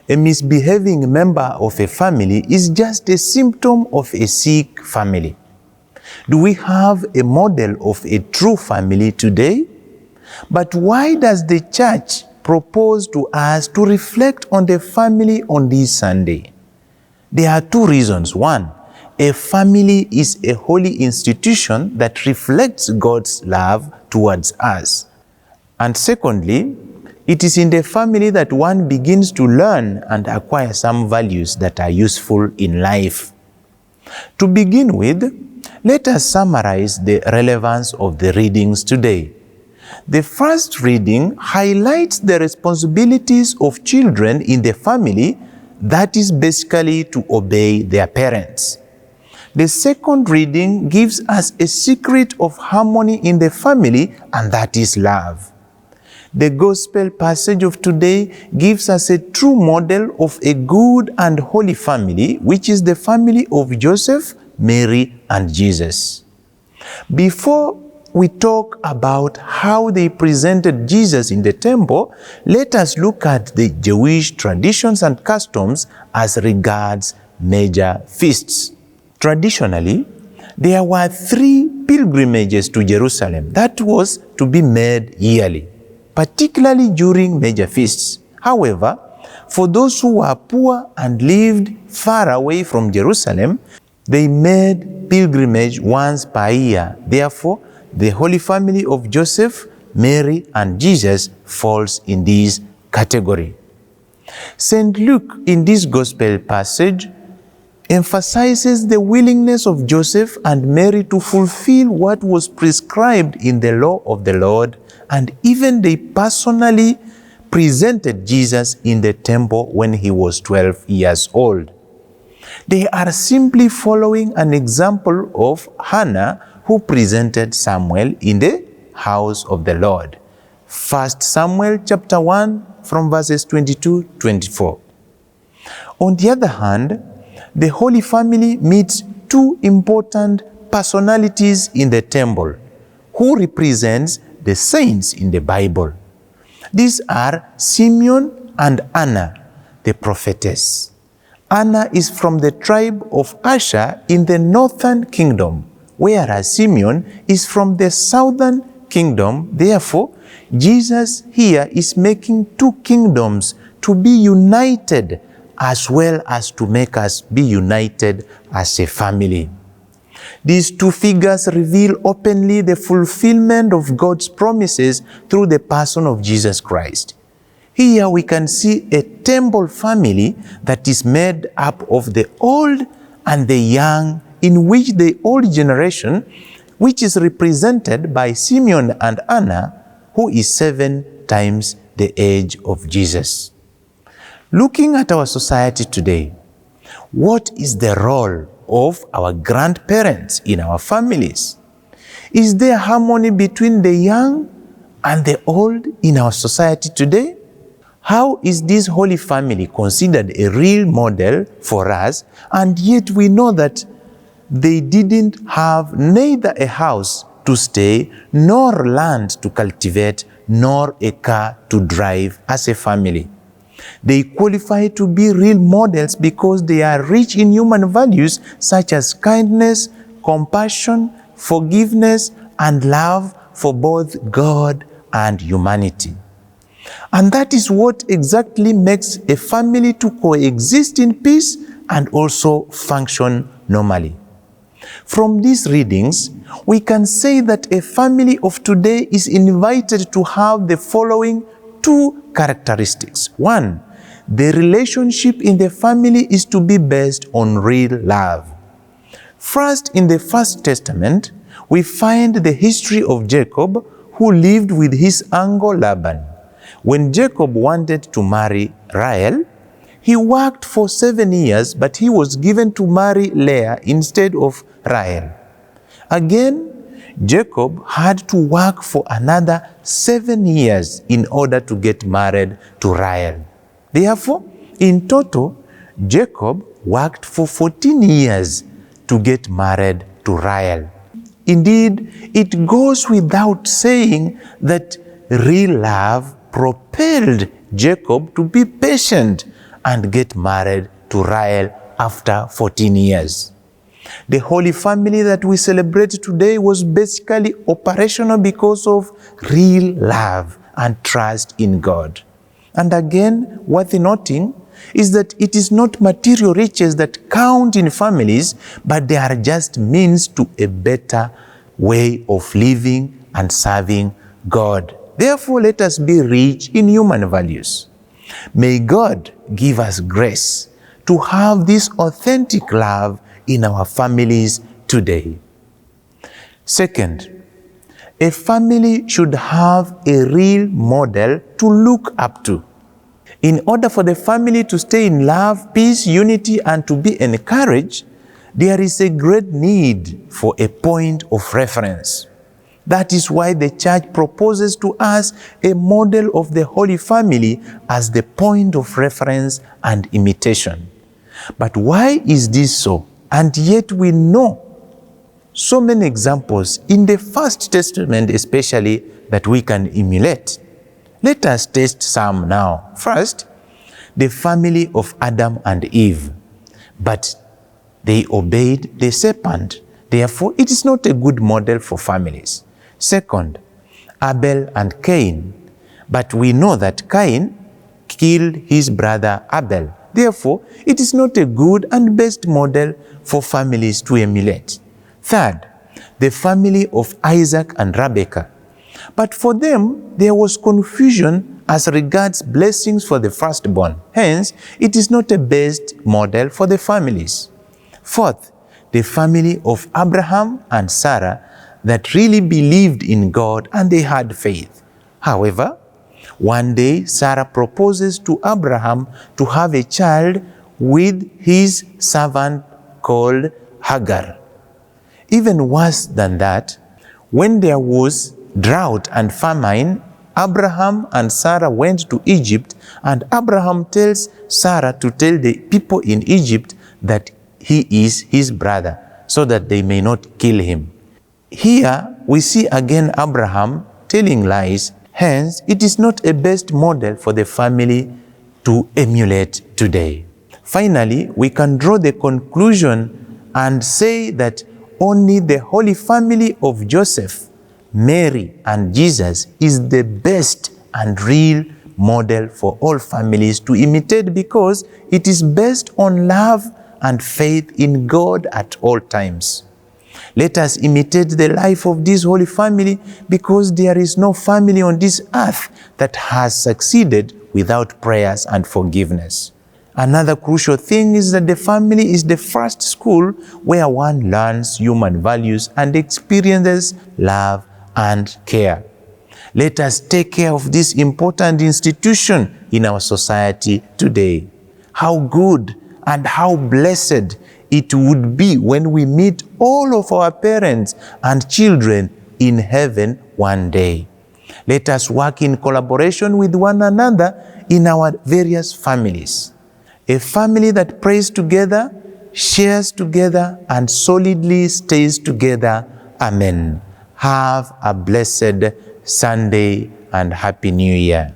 A misbehaving member of a family is just a symptom of a sick family. Do we have a model of a true family today? But why does the church propose to us to reflect on the family on this Sunday? There are two reasons. One, a family is a holy institution that reflects God's love towards us. And secondly, it is in the family that one begins to learn and acquire some values that are useful in life. To begin with, let us summarize the relevance of the readings today. The first reading highlights the responsibilities of children in the family, that is basically to obey their parents. The second reading gives us a secret of harmony in the family, and that is love. The gospel passage of today gives us a true model of a good and holy family, which is the family of Joseph, Mary, and Jesus. Before we talk about how they presented Jesus in the temple, let us look at the Jewish traditions and customs as regards major feasts. Traditionally, there were 3 pilgrimages to Jerusalem that was to be made yearly, particularly during major feasts. However, for those who were poor and lived far away from Jerusalem, they made pilgrimage once per year. Therefore, the Holy Family of Joseph, Mary, and Jesus falls in this category. St. Luke, in this gospel passage, emphasizes the willingness of Joseph and Mary to fulfill what was prescribed in the law of the Lord, and even they personally presented Jesus in the temple when he was 12 years old. They are simply following an example of Hannah, who presented Samuel in the house of the Lord. 1 Samuel chapter 1 from verses 22-24. On the other hand, the Holy Family meets 2 important personalities in the temple who represents the saints in the Bible. These are Simeon and Anna, the prophetess. Anna is from the tribe of Asher in the northern kingdom, whereas Simeon is from the southern kingdom. Therefore, Jesus here is making 2 kingdoms to be united, as well as to make us be united as a family. These 2 figures reveal openly the fulfillment of God's promises through the person of Jesus Christ. Here we can see a temple family that is made up of the old and the young, in which the old generation, which is represented by Simeon and Anna, who is 7 times the age of Jesus. Looking at our society today, what is the role of our grandparents in our families? Is there harmony between the young and the old in our society today? How is this Holy Family considered a real model for us, and yet we know that they didn't have neither a house to stay, nor land to cultivate, nor a car to drive as a family? They qualify to be real models because they are rich in human values such as kindness, compassion, forgiveness, and love for both God and humanity. And that is what exactly makes a family to coexist in peace and also function normally. From these readings, we can say that a family of today is invited to have the following 2 characteristics. 1, the relationship in the family is to be based on real love. First, in the First Testament, we find the history of Jacob, who lived with his uncle Laban. When Jacob wanted to marry Rachel, he worked for 7 years, but he was given to marry Leah instead of Rachel. Again, Jacob had to work for another 7 years in order to get married to Rachel. Therefore, in total, Jacob worked for 14 years to get married to Rachel. Indeed, it goes without saying that real love propelled Jacob to be patient and get married to Rahel after 14 years. The Holy Family that we celebrate today was basically operational because of real love and trust in God. And again, worth noting is that it is not material riches that count in families, but they are just means to a better way of living and serving God. Therefore, let us be rich in human values. May God give us grace to have this authentic love in our families today. Second, a family should have a real model to look up to. In order for the family to stay in love, peace, unity, and to be encouraged, there is a great need for a point of reference. That is why the church proposes to us a model of the Holy Family as the point of reference and imitation. But why is this so? And yet we know so many examples in the First Testament especially that we can emulate. Let us test some now. First, the family of Adam and Eve. But they obeyed the serpent. Therefore, it is not a good model for families. Second, Abel and Cain. But we know that Cain killed his brother Abel. Therefore, it is not a good and best model for families to emulate. Third, the family of Isaac and Rebekah. But for them, there was confusion as regards blessings for the firstborn. Hence, it is not a best model for the families. Fourth, the family of Abraham and Sarah that really believed in God and they had faith. However, one day Sarah proposes to Abraham to have a child with his servant called Hagar. Even worse than that, when there was drought and famine, Abraham and Sarah went to Egypt, and Abraham tells Sarah to tell the people in Egypt that he is his brother, so that they may not kill him. Here we see again Abraham telling lies. Hence, it is not a best model for the family to emulate today. Finally, we can draw the conclusion and say that only the Holy Family of Joseph, Mary, and Jesus is the best and real model for all families to imitate because it is based on love and faith in God at all times. Let us imitate the life of this Holy Family because there is no family on this earth that has succeeded without prayers and forgiveness. Another crucial thing is that the family is the first school where one learns human values and experiences love and care. Let us take care of this important institution in our society today. How good and how blessed it would be when we meet all of our parents and children in heaven one day. Let us work in collaboration with one another in our various families. A family that prays together, shares together, and solidly stays together. Amen. Have a blessed Sunday and Happy New Year.